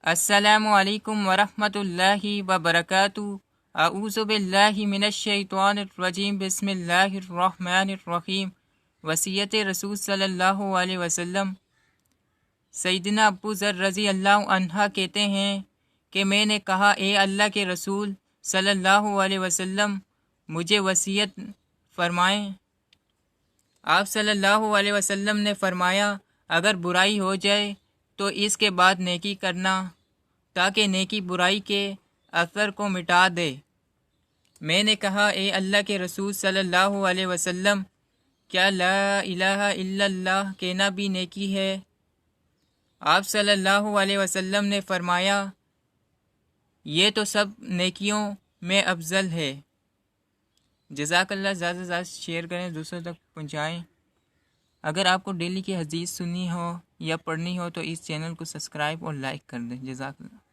السلام علیکم ورحمۃ اللہ وبرکاتہ۔ اعوذ باللہ من الشیطان الرجیم، بسم اللہ الرحمن الرحیم۔ وصیت رسول صلی اللہ علیہ وسلم۔ سیدنا ابو ذر رضی اللہ عنہ کہتے ہیں کہ میں نے کہا، اے اللہ کے رسول صلی اللہ علیہ وسلم، مجھے وصیت فرمائیں۔ آپ صلی اللہ علیہ وسلم نے فرمایا، اگر برائی ہو جائے تو اس کے بعد نیکی کرنا، تاکہ نیکی برائی کے اثر کو مٹا دے۔ میں نے کہا، اے اللہ کے رسول صلی اللہ علیہ وسلم، کیا لا الہ الا اللہ کہنا بھی نیکی ہے؟ آپ صلی اللہ علیہ وسلم نے فرمایا، یہ تو سب نیکیوں میں افضل ہے۔ جزاک اللہ۔ زیادہ سے زیادہ شیئر کریں، دوسروں تک پہنچائیں۔ اگر آپ کو ڈیلی کی حدیث سننی ہو یا پڑھنی ہو تو اس چینل کو سبسکرائب اور لائک کر دیں۔ جزاک اللہ۔